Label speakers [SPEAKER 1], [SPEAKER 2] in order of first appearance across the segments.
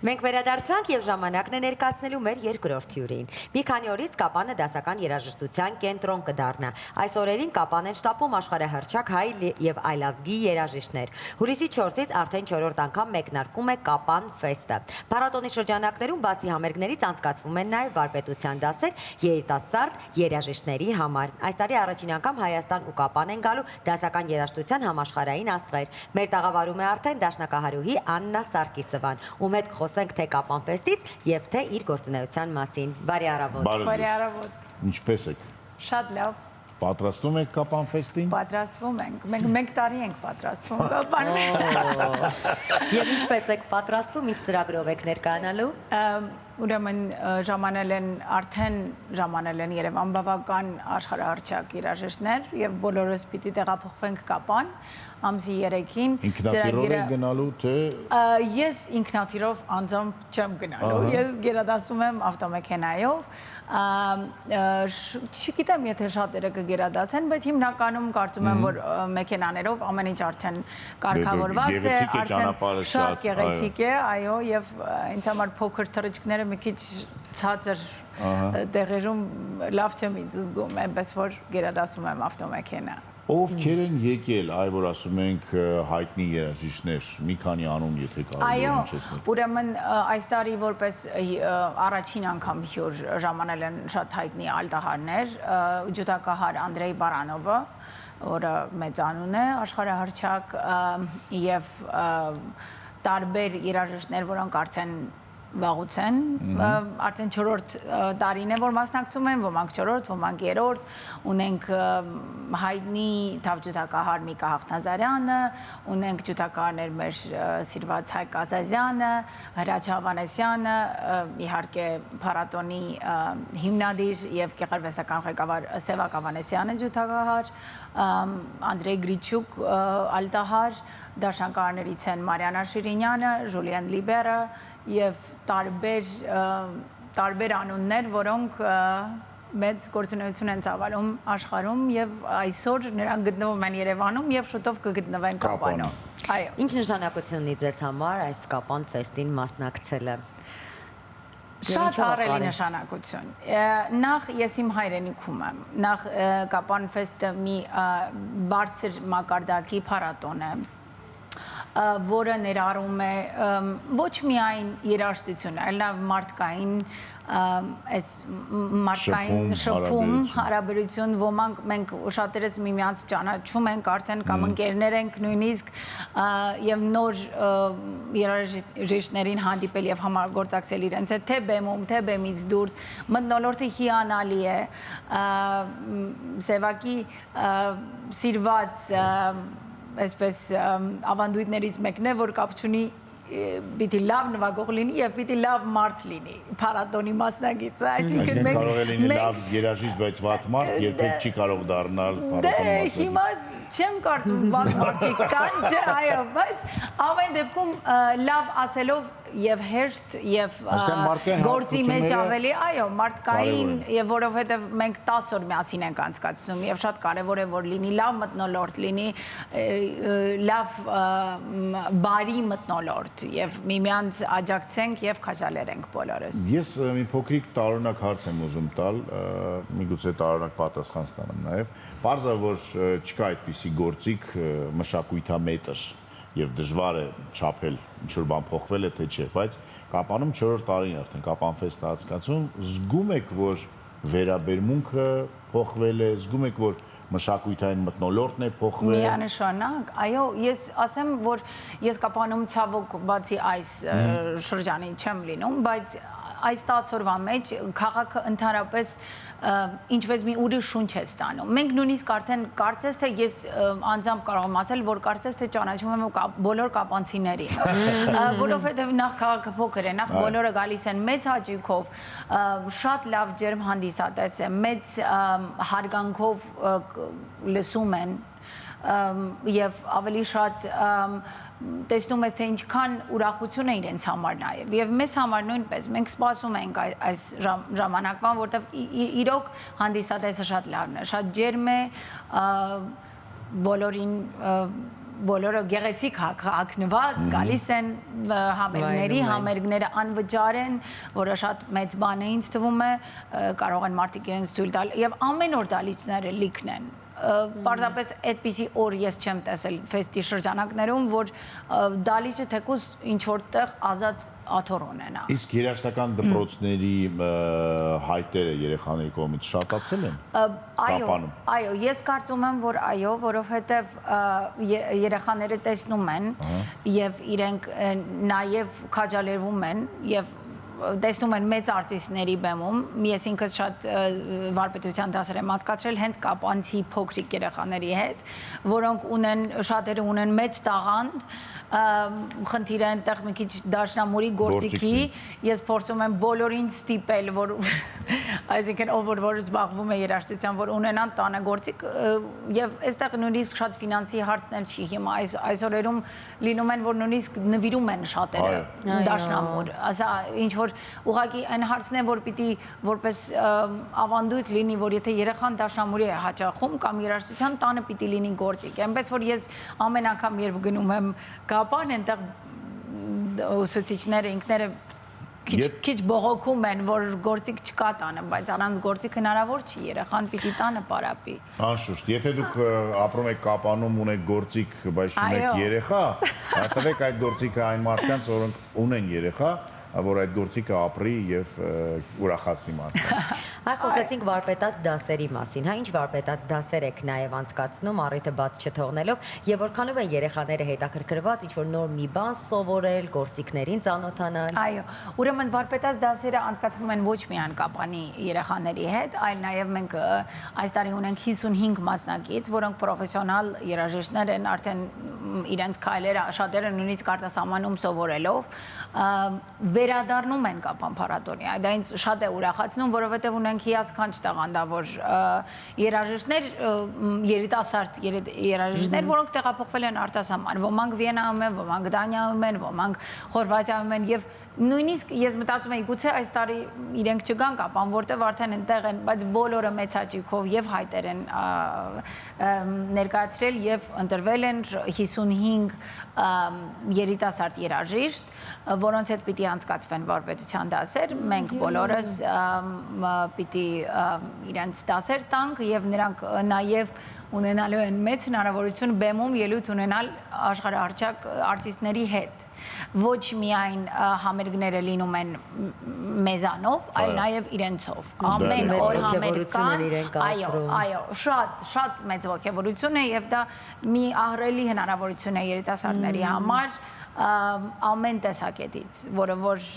[SPEAKER 1] Մենք վերադարձանք եւ ժամանակն է ներկայացնելու մեր երկրորդ հյուրին։ Մի քանի օրից Կապանը դասական երաժշտության կենտրոն կդառնա։ Այս օրերին Կապան են շտապում աշխարհահռչակ հայ եւ այլազգի երաժիշտներ։ Հուլիսի 4-ից արդեն 4-րդ անգամ մեկնարկում է Կապան ֆեստը։ Փառատոնի շրջանակներում բացի համերգներից անցկացվում են նաեւ վարպետության դասեր երիտասարդ երաժիշտների համար։ Այս տարի առաջին անգամ Հայաստան ու Կապան են գալու դասական երաժշտության համաշխարհային աստղեր։ Մեր տաղավարում է արդեն դաշնակահարուհի Աննա Սարգիսովան, ում հետ խոսենք թե Կապան ֆեստից եւ թե իր գործունեության մասին։ Բարի առավոտ։
[SPEAKER 2] Բարի առավոտ։
[SPEAKER 3] Ինչպես եք։
[SPEAKER 2] Շատ լավ։
[SPEAKER 3] Պատրաստվում եք Կապան ֆեստին։
[SPEAKER 2] Պատրաստվում ենք։ Մենք մեկ տարի ենք պատրաստվում Կապան։
[SPEAKER 1] Եվ ինչպես եք պատրաստվում, ինչ ծրագրով եք ներկայանալու։
[SPEAKER 2] Ուրեմն արդեն ժամանել են Երևան բավական աշխարհահռչակ երաժիշտներ եւ բոլորս պիտի տեղափոխվենք Կապան ամսի 3-ին։
[SPEAKER 3] Ինքնաթիռով եք գնալու թե։
[SPEAKER 2] Ես ինքնաթիռով անձամբ չեմ գնալու։ Ես գերադասում եմ ավտոմեքենայով։ Չգիտեմ, եթե շատերը կգերադասեն, բայց հիմնականում կարծում եմ, որ մեքենաներով ամեն ինչ արդեն կարգավորված է, արդեն շատ գեղեցիկ է, այո, եւ ինձ համար փոքր թռիչքները մի քիչ ցածր տեղերում լավ չեմ ինձ զգում, այնպես որ գերադասում եմ ավտոմեքենա։
[SPEAKER 3] Ովքեր են եկել, այ որ ասում ենք հայտնի երաժիշտներ, մի քանի անուն եթե կարող եք հնչեցնել։
[SPEAKER 2] Այո, ուրեմն այս տարի որպես առաջին անգամ հյուր ժամանել են շատ հայտնի ալտահարներ, ջութակահար Անդրեյ Բարանովը, որը մեծ անուն է, աշխարհահռչակ, եւ տարբեր երաժիշտներ, որոնք արդեն վաղուց են, արդեն 4-րդ տարին է, որ մասնակցում են, ոմանք 4-րդ, ոմանք 3-րդ, ունենք հայտնի թավջութակահար Միկա Հաղթազարյանը, ունենք ջութակահարներ մեր սիրված Հայկ Ազազյանը, Հրաչ Հավանեսյանը, իհարկե փառատոնի հիմնադիր եւ գեղարվեստական ղեկավար Սևակ Ավանեսյանը ջութակահար, Անդրեյ Գրիչուկ ալտահար, դաշնակահարներից են Մարիանա Շիրինյանը, Ժուլիան Լիբերը եւ տարբեր անուններ, որոնք մեծ գործունեություն են ծավալում աշխարհում եւ այսօր նրանք գտնվում են Երևանում եւ շուտով կգտնվեն Կապանում։ Այո։
[SPEAKER 1] Ինչ նշանակություն ունի ձեզ համար այս Կապան ֆեստին մասնակցելը։
[SPEAKER 2] Շատ առելի նշանակություն։ Նախ ես իմ հայրենիքում եմ։ Նախ Կապան ֆեստը մի բարձր մակարդակի փառատոն է, որը ներառում է ոչ միայն երաժշտությունը, այլ նաև մարդկային այս մարդկային շփում, հարաբերություն, ոմանք մենք շատերս միմյանց ճանաչում ենք արդեն կամ ընկերներ ենք նույնիսկ եւ նոր երաժիշտներին հանդիպել եւ համագործակցել իրենց հետ թե բեմում, թե բեմից դուրս, մթնոլորտը հիանալի է, Սևակի սիրված այսպես ավանդույթներից մեկն է, որ կապ չունի պիտի լավ նվագող լինի եւ պիտի լավ մարդ լինի, փառատոնի մասնակիցը, այսինքն մենք
[SPEAKER 3] կարող է լինել լավ երաժիշտ, բայց վատ մարդ, երբեք չի կարող դառնալ փառատոնի մասնակից։
[SPEAKER 2] Հիմա չեմ կարծում վատ մարդիկ կան, չէ, այո, բայց ամեն դեպքում լավ ասելով եւ հեշտ եւ գործի մեջ ավելի, այո, մարդկային եւ որովհետեւ մենք 10 օր միասին ենք անցկացնում եւ շատ կարեւոր է որ լինի լավ մթնոլորտ, լինի լավ բարի մթնոլորտ եւ միմյանց աջակցենք եւ քաջալերենք բոլորս։
[SPEAKER 3] Ես մի փոքրիկ տարօրինակ հարց եմ ուզում տալ, միգուցե տարօրինակ պատասխան ստանամ նաեւ։ Պարզ է որ չկա այդպիսի գործիք մշակույթամետր եւ դժվար է չափել ինչ որ բան փոխվել է թե չէ, բայց Կապանում 4-րդ տարին արդեն Կապան ֆեստը անցկացվում, զգում եք որ վերաբերմունքը փոխվել է, զգում եք որ մշակույթային մթնոլորտն է փոխվել։
[SPEAKER 2] Միանշանակ, այո, ես ասեմ որ ես Կապանում ցավոք բացի այս շրջանի չեմ լինում, բայց այս 10 օրվա մեջ քաղաքը ընդհանրապես ինչպես մի ուրիշ շունչ է ստանում։ Մենք նույնիսկ արդեն կարծես թե ես անձամբ կարող եմ ասել, որ կարծես թե ճանաչում եմ բոլոր կապանցիներին, որովհետև նախ քաղաքը փոքր է, նախ բոլորը գալիս են մեծ հաճույքով, շատ լավ ջերմ հանդիսատես է, մեծ հարգանքով լսում են եւ ավելի շատ տեսնում ես թե ինչքան ուրախություն է իրենց համար նաեւ եւ մեզ համար նույնպես մենք սպասում ենք այս ժամանակվան որտեվ իրոք հանդիսատեսը շատ լավն է շատ ջերմ է բոլորին բոլորը գեղեցիկ հագնված գալիս են համերգների, համերգները անվճար են, որը շատ մեծ բան է ինձ թվում է, կարող են մարդիկ իրենց թույլ տալ եւ ամեն օր դալիճները լիքն են։ Պարզապես այդպիսի օր ես չեմ տեսել ֆեստի շրջանակներում, որ դալիճը թեկուզ ինչ որտեղ ազատ աթոռ ունենա։
[SPEAKER 3] Իսկ երաժշտական դպրոցների հայտերը երեխաների կողմից շատացել են։
[SPEAKER 2] Այո, ես կարծում եմ, որ այո, որովհետև երեխաները տեսնում են եւ իրենք նաեւ քաջալերվում են եւ տեսնում են մեծ արտիստների բեմում, ես ինքս շատ վարպետության դասեր եմ անցկացրել հենց կապանցի փոքրիկ երեխաների հետ, որոնք շատերը ունեն մեծ տաղանդ, խնդիրը այնտեղ մի քիչ դաշնամուրի գործիքի, ես փորձում եմ բոլորին ստիպել, որ այսինքն ով որ զբաղվում է երաժշտությամբ, որ ունենան տանը գործիք եւ այստեղ նույնիսկ շատ ֆինանսի հարցներ չի հիմա այսօրերում լինում են, որ նույնիսկ նվիրում են շատերը դաշնամուր, ասա ինչ որ ուղղակի այն հարցն է, որ պիտի որպես ավանդույթ լինի, որ եթե երեխան դաշնամուրի է հաճախում կամ երաժշտության տանը պիտի լինի գործիք, այնպես որ ես ամեն անգամ երբ գնում եմ Կապան, այնտեղ ուսուցիչները ինքները քիչ բողոքում են, որ գործիք չկա տանը, բայց առանց գործիք հնարավոր չի, երեխան պիտի տանը պարապի։
[SPEAKER 3] Անշուշտ, եթե դուք ապրում եք Կապանում, ունեք գործիք, բայց չունեք երեխա, տվեք այդ գործիքը այն մարդկանց, որոնք ունեն երեխա, որ այդ գործիքը ապրի եւ ուրախացնի մարդկանց։
[SPEAKER 1] Այ խոսեցինք վարպետաց դասերի մասին, հա ինչ վարպետաց դասեր եք նաև անցկացնում առիթը բաց չթողնելով եւ որքանով են երեխաները հետաքրքրված ինչ որ նոր մի բան սովորել, գործիքներին ծանոթանալ։
[SPEAKER 2] Այո, ուրեմն վարպետաց դասերը անցկացվում են ոչ միայն Կապանի երեխաների հետ, այլ նաև մենք այս տարի ունենք 55 մասնակից, որոնք պրոֆեսիոնալ երաժիշտներ են, արդեն իրենց քայլերը շատերը նույնիսկ արտասահմանում սովորելով վերադառնում են Կապան փառատոնի։ Դա ինձ շատ է ուրախացնում, որովհետև ունենք հիասքանչ տաղանդավոր երաժիշտներ, երիտասարդ երաժիշտներ, որոնք տեղափոխվել են արտասահման։ Ոմանք Վիեննայում են, ոմանք Դանիայում են, ոմանք Խորվաթիայում են եւ նույնիսկ ես մտածում եի գուցե այս տարի իրենք չգան Կապան, որտեվ արդեն այնտեղ են, բայց բոլորը մեծ հաճույքով եւ հայտեր են ներկայացրել եւ ընտրվել են 55 երիտասարդ երաժիշտ, որոնց հետ պիտի անցկացվեն վարպետության դասեր, մենք բոլորս պիտի իրենց դասեր տանք եւ նրանք նաեւ ունենալու են մեծ հնարավորություն բեմում ելույթ ունենալ աշխարհահռչակ արտիստների հետ։ Ոչ միայն համերգները լինում են մեզանով, այլ նաև իրենցով։ Ամեն օր համերգան, այո, շատ մեծ ոգևորություն է եւ դա մի ահռելի հնարավորություն է երիտասարդների համար ամեն տեսակետից, որը որ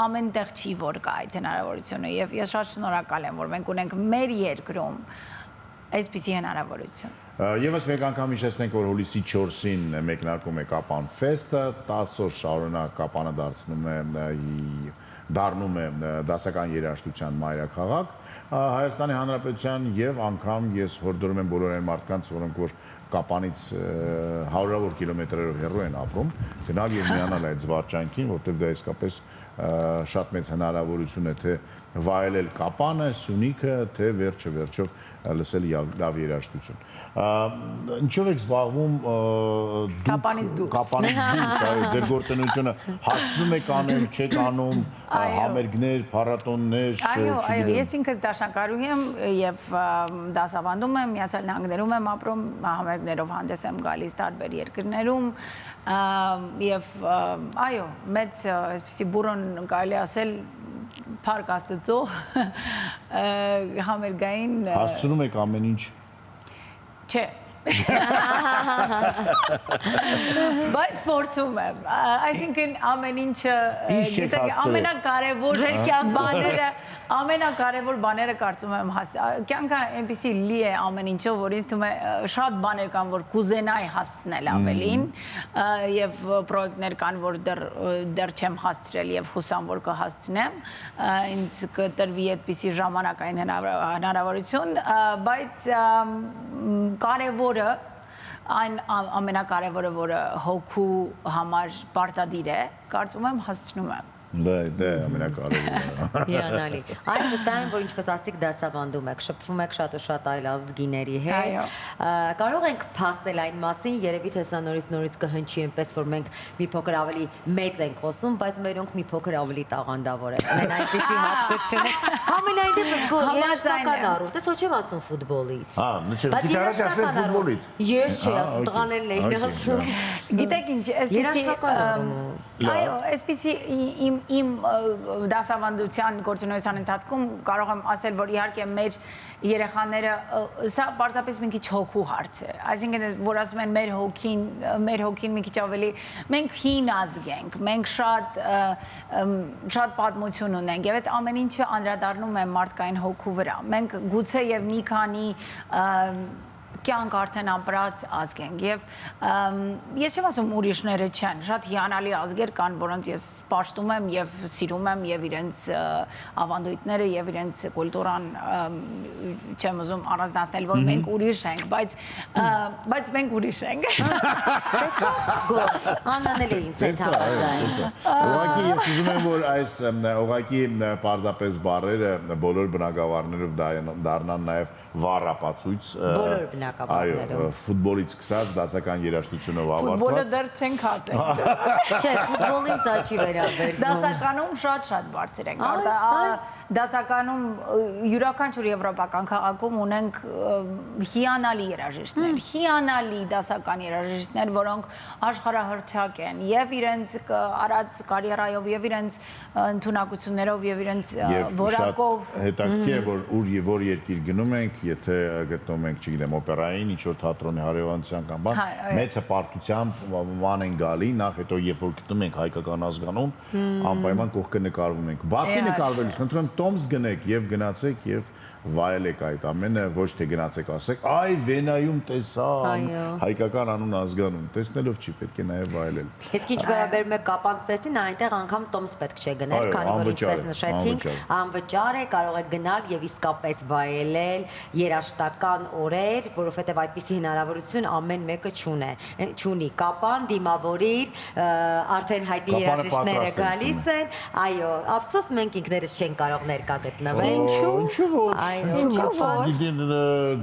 [SPEAKER 2] ամեն տեղ չի որ կա այդ հնարավորությունը եւ ես շատ շնորհակալ եմ, որ մենք ունենք մեր երկրում այսպիսի հնարավորություն։
[SPEAKER 3] Եվս մեկ անգամ հիշեցնենք, որ հուլիսի 4-ին մեկնարկում է Կապան ֆեստը, 10 օր շարունակ Կապանը դառնում է դասական երաժշտության մայրաքաղաք Հայաստանի Հանրապետության եւ անգամ ես հորդորում եմ բոլոր այն մարդկանց, որոնք որ Կապանից հարյուրավոր կիլոմետրերով հեռու են ապրում, գնալ եւ միանալ այդ զվարճանքին, որտեղ դա իսկապես շատ մեծ հնարավորություն է թե վայելել Կապանը, Սյունիքը, թե վերջով լսել լավ երաժշտություն։ Ինչով եք զբաղվում
[SPEAKER 2] Կապանից դուրս,
[SPEAKER 3] ձեր գործունեությունը հասցնում եք անել, չեք անում, համերգներ, փառատոններ,
[SPEAKER 2] այո, ես ինքս դաշնակարուհի եմ եւ դասավանդում եմ, Միացյալ Նահանգներում եմ ապրում, համերգներով հանդես եմ գալիս տարբեր երկրներում եւ այո, մեծ այսպեսի բուրոն կարելի ասել Փառք Աստծո համերգային
[SPEAKER 3] հասցնում եք ամեն ինչ
[SPEAKER 2] Չէ Բայց փորձում եմ, այսինքն ամեն ինչը ամենակարևոր բաները կարծում եմ կյանքը այնպեսի լի է ամեն ինչով, որ ինձ թվում է շատ բաներ կան, որ կուզենայի հասցնել ավելին եւ պրոյեկտներ կան, որ դեռ չեմ հասցրել եւ հուսամ, որ կհասցնեմ, ինձ կտրվի այդպիսի ժամանակային հնարավորություն, բայց կարևորը այն ամենակարևորը, որը հոգու համար պարտադիր է, կարծում եմ հասցնում եմ։
[SPEAKER 3] Դե ամենակարևորը։
[SPEAKER 1] Հիանալի։ Այն վստահ եմ, որ ինչպես ասիկ դասավանդում եք, շփվում եք շատ ու շատ այլ ազգիների հետ։ Կարող ենք փաստել այն մասին, երևի թե սա նորից կհնչի այնպես, որ մենք մի փոքր ավելի մեծ ենք խոսում, բայց մերոնք մի փոքր ավելի տաղանդավոր են։ Ունեն այնպիսի հատկություն։ Համենայն դեպս երաժշտական առումով, դες ոչ եմ ասում ֆուտբոլից։
[SPEAKER 3] Հա, նշել, գիտարաշ ասել ֆուտբոլից։
[SPEAKER 1] Ես չի ասում, տղաներն էին ասում։
[SPEAKER 2] Գիտեք ինչ, այո, այսպեսի իմ դասավանդության գործունեության ընթացքում կարող եմ ասել, որ իհարկե մեր երեխաները սա պարզապես մի քիչ հոգու հարց է, այսինքն որ ասում են մեր հոգին մի քիչ ավելի մենք հին ազգ ենք, մենք շատ պատմություն ունենք եւ այդ ամեն ինչը անդրադառնում է մարդկային հոգու վրա, մենք գուցե եւ մի քանի կյանք արդեն ապրած ազգ ենք եւ ես չեմ ասում ուրիշները չեն, շատ հիանալի ազգեր կան, որոնց ես պաշտում եմ եւ սիրում եմ եւ իրենց ավանդույթները եւ իրենց կուլտուրան չեմ ուզում առանձնացնել, որ մենք ուրիշ ենք, բայց մենք ուրիշ ենք։
[SPEAKER 1] Անանելի ինձ հետ հավատալի։
[SPEAKER 3] Ուղղակի ես ուզում եմ, որ այս ուղղակի պարզապես բառերը բոլոր բնակավարներով դառնան նաեւ վառապացույց։
[SPEAKER 1] Բոլոր բնակավարներով։
[SPEAKER 3] Այո, ֆուտբոլից սկսած դասական երաժշտությունով ավարտված։
[SPEAKER 2] Ֆուտբոլը դեռ չենք ասել։
[SPEAKER 1] Չէ, ֆուտբոլին սա չի վերաբերվում։
[SPEAKER 2] Դասականում շատ բարձր ենք։ Դասականում յուրաքանչյուր եվրոպական քաղաքում ունենք հիանալի երաժիշտներ, հիանալի դասական երաժիշտներ, որոնք աշխարհահռչակ են եւ իրենց արած կարիերայով եւ իրենց ընդունակություններով եւ իրենց որակով։
[SPEAKER 3] Հետաքրքիր է, որ ուր եւ որ երկիր գնում ենք, եթե գտնում ենք, չգիտեմ, օպերային, ինչ որ թատրոնի հարևանության կամ բան, մեծ հպարտությամբ ման են գալի, նախ հետո երբ որ գտնում ենք հայկական ազգանուն, անպայման կողքը նկարվում ենք։ Բացի նկարվելուց, խնդրում եմ տոմս գնեք եւ գնացեք եւ վայելեք այդ ամենը, ոչ թե գնացեք ասեք, այ Վենայում տեսա հայկական անուն ազգանուն, տեսնելով չի պետք է նաև վայելել։
[SPEAKER 1] Իսկ ինչ վերաբերում է կապանցպեսին, այնտեղ անգամ տոմս պետք չէ գնել, քանի որ ինչպես նշեցինք, անվճար է, կարող եք գնալ եւ իսկապես վայելել երաժշտական օրեր, որովհետեւ այդպիսի հնարավորություն ամեն մեկը չունի։ Կապան, դիմավորիր, արդեն հայտնի երաժիշտները գալիս են, այո, ափսոս մենք ինքներս չենք կարող ներկա գտնվել։
[SPEAKER 3] Ինչու՞ ոչ։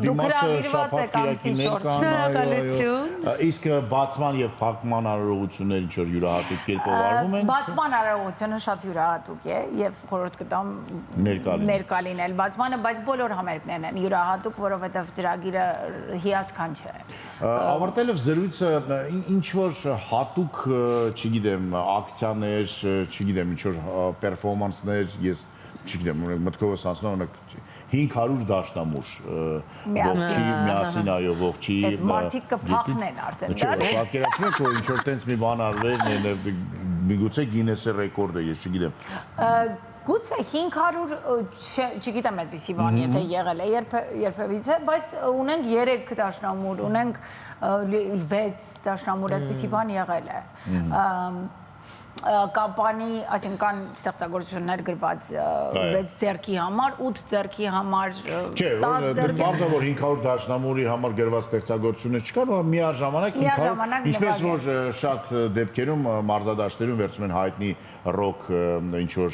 [SPEAKER 3] Դիմացը շաբաթ
[SPEAKER 1] Շնորհակալություն։
[SPEAKER 3] Իսկ բացման եւ փակման արարողությունները ինչ որ յուրահատուկ կերպով արվում են։
[SPEAKER 2] Բացման արարողությունը շատ յուրահատուկ է եւ խորհուրդ կտամ ներկա լինել բացմանը, բայց բոլոր համերգներն են յուրահատուկ, որովհետեւ ծրագիրը հիասքանչ է։
[SPEAKER 3] Ավարտելով զրույցը ինչ որ հատուկ, չգիտեմ, ակցիաներ, չգիտեմ, ինչ որ պերֆորմանսներ, ես չգիտեմ, մտքովս անցնում եմ 500 դաշնամուր միասին այո ողջի
[SPEAKER 2] այդ մարդիկ կփախնեն արդեն դա
[SPEAKER 3] պատկերացնեք որ ինչ որ տենց մի բան արվել միգուցե Գինեսի ռեկորդ է ես չգիտեմ
[SPEAKER 2] գուցե 500 չգիտեմ այդպիսի բան եթե եղել է երբևիցե բայց ունենք 3 դաշնամուր ունենք 6 դաշնամուր այդպիսի բան եղել է կապանի, այսինքն ստեղծագործություններ գրված 6 ձեռքի համար, 8 ձեռքի համար, 10 ձեռքի։
[SPEAKER 3] Բարձր որ 500 դաշնամուրի համար գրված ստեղծագործություններ չկան, ու միաժամանակ 500, ինչպես որ շատ դեպքերում մարզադաշտերում վերցնում են հայտնի ռոք ինչ որ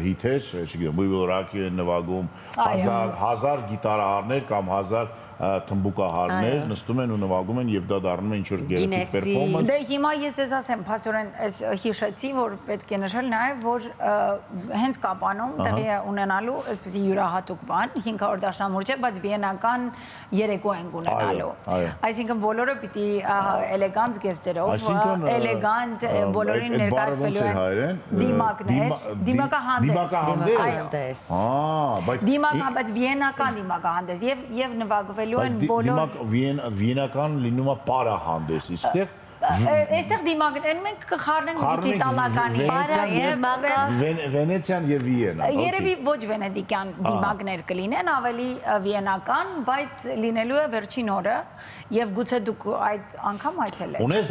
[SPEAKER 3] հիթեր, չգիտեմ, We Will Rock You նվագում 1000 գիտարահարներ կամ 1000 թմբուկահարներ նստում են ու նվագում են եւ դա դառնում է ինչ որ գեղեցիկ պերֆորմանս։
[SPEAKER 2] Դե հիմա ես ձեզ ասեմ, փաստորեն այս հիշեցի, որ պետք է նշել նաեւ, որ հենց Կապանում տեղի է ունենալու այսպեսի յուրահատուկ բան, 500 դաշնամուր չէ, բայց վիենական երեկո են ունենալու։ Այսինքն բոլորը պիտի էլեգանտ զգեստերով, էլեգանտ բոլորին ներկայացվելու են դիմակահանդես։ Բայց վիենական դիմակահանդես եւ նվագվելու են բոլոր
[SPEAKER 3] վիենական լինում է պարահանդես, իսկ
[SPEAKER 2] այստեղ դիմակներ մենք կխառնենք մի քիչ իտալականի
[SPEAKER 3] Վենեցիան եւ Վիենա։
[SPEAKER 2] Երևի ոչ վենեդիկյան դիմակներ կլինեն, ավելի վիենական, բայց լինելու է վերջին օրը եւ գուցե դուք այդ անգամ այցելեք։
[SPEAKER 3] Ունես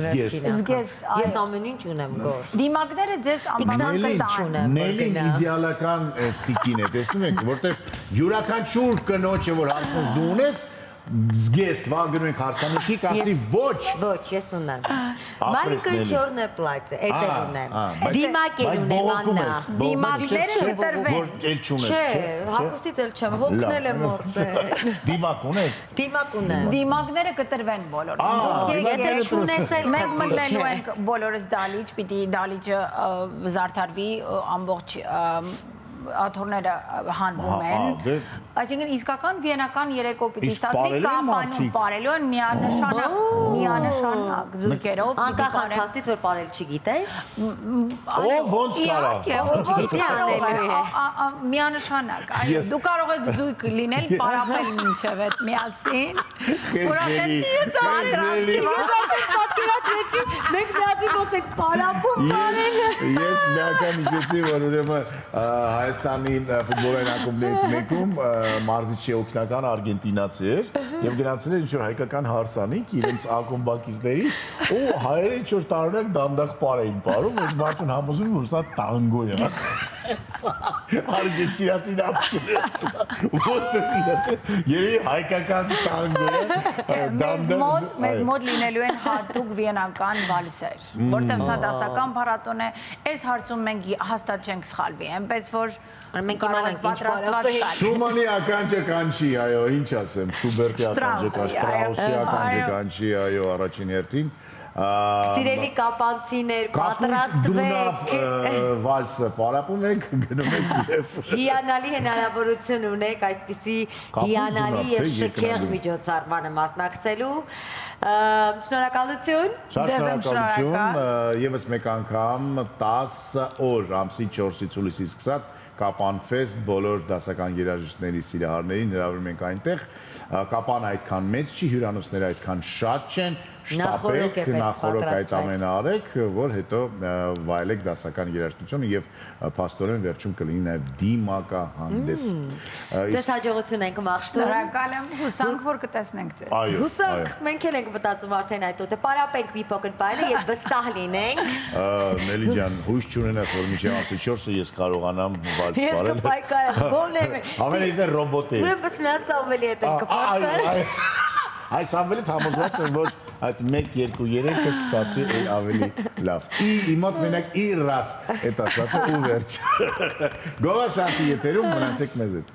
[SPEAKER 3] զգեստ։
[SPEAKER 1] Ես ամեն ինչ ունեմ գոր։
[SPEAKER 2] Դիմակները ձեզ անպայման կտան։
[SPEAKER 3] Նելին իդեալական տիկին է, տեսնում եք, որտեղ յուրաքանչյուր կնոջը որ հարցնես դու ունես զգեստ վագնում ենք հարսանիքի կասի ոչ
[SPEAKER 1] ոչ ես ունեմ Маленькое черное платье, это ունեմ։ Դիմակեր ունեմ Աննա։
[SPEAKER 2] Դիմակները կտրվեն։
[SPEAKER 3] Էլ չունես,
[SPEAKER 1] Չէ, հագուստից էլ չեմ, հոգնել եմ որտե։
[SPEAKER 3] Դիմակ ունես։
[SPEAKER 1] Դիմակ ունեմ։
[SPEAKER 2] Դիմակները կտրվեն բոլոր։
[SPEAKER 1] Եթե չունես էլ
[SPEAKER 2] Մենք մտնելու ենք բոլորս դալիճ, պիտի դալիճը զարդարվի ամբողջ աթոռները հանվում են։ Այսինքն իսկական վիենական երեկո պիտի ստացվի կապանում parելու են միանշանակ զույգերով
[SPEAKER 1] անկախ անկախից որ parել չգիտե։
[SPEAKER 3] Ո՞վ ոնց կարա։
[SPEAKER 2] Գիտի միանշանակ։ Այո, դու կարող ես զույգ լինել, պարապել մինչև այդ միասին։
[SPEAKER 1] Պատկերացրեցի, մենք միասին ոնց ենք պարապում parել։
[SPEAKER 3] Ես մի անգամ հիշեցի, որ ուրեմն Հայաստանի ֆուտբոլային ակումբներից մեկում մարզիչի օգնական արգենտինացի էր եւ գնացել էր ինչ-որ հայկական հարսանիք իրենց ակումբակիցների ու հայերը ինչ-որ տարօրինակ դանդաղ պարեին պարում, այս մարդուն համոզում որ սա տանգո է։ Արգենտինացին ապշեց։ Ոնց է սիրացել։ Երևի հայկական տանգո է։
[SPEAKER 2] Մեզ մոտ լինելու են հատուկ վիենական վալսեր, որտեղ սա դասական փառատոն է։ Այս հարցում մենք հաստատ չենք սխալվի, այնպես որ
[SPEAKER 1] Մենք իմանանք ինչ
[SPEAKER 2] պատրաստված կան։
[SPEAKER 3] Շումանի ականջը կանչի, այո, ինչ ասեմ, Շուբերտի ականջը կանչի, Շտրաուսի ականջը կանչի, այո, առաջին հերթին։
[SPEAKER 1] Սիրելի կապանցիներ, պատրաստվեք։
[SPEAKER 3] Վալսը պարապում եք, գնում եք եւ
[SPEAKER 1] Հիանալի հնարավորություն ունեք այսպիսի հիանալի եւ շքեղ միջոցառմանը մասնակցելու։ Շնորհակալություն։
[SPEAKER 3] Շատ շնորհակալություն, եւս մեկ անգամ 10 օր ամսի 4-ից հուլիսի սկսած Կապան ֆեստ բոլոր դասական երաժիշտների սիրահարներին հրավիրում ենք այնտեղ Կապան այդքան մեծ չի, հյուրանոցները այդքան շատ չեն, շտապեք, նախորոք այդ ամենը արեք, որ հետո վայելեք դասական երաժշտությունը եւ փաստորեն վերջում կլինի նաեւ դիմակահանդես։
[SPEAKER 1] Ձեզ հաջողություն ենք մաղթում։
[SPEAKER 2] Շնորհակալ եմ, հուսանք որ կտեսնենք ձեզ։
[SPEAKER 1] Հուսանք, մենք էլ ենք մտածում արդեն այդ օտը, պարապենք մի փոքր բայրը եւ վստահ լինենք։
[SPEAKER 3] Նելի ջան, հույս չունենաս, որ մինչև ամսի 4-ը ես կարողանամ վալս
[SPEAKER 1] Ես
[SPEAKER 3] բարել։
[SPEAKER 1] կպայքարեմ, գոնեմ։
[SPEAKER 3] Ամենից է ռոբոտ է։
[SPEAKER 1] Ուրեմն սնած Սամվելի հետ ենք կպայքարել։
[SPEAKER 3] Այս Սամվելից համոզված եմ, որ այդ 1, 2, 3-ը կստացի ավելի լավ։ Իմոտ մենակ իր ռաս, այդ ասածը ու վերջ։ Գովա շանտի եթերում մնացեք մեզ հետ։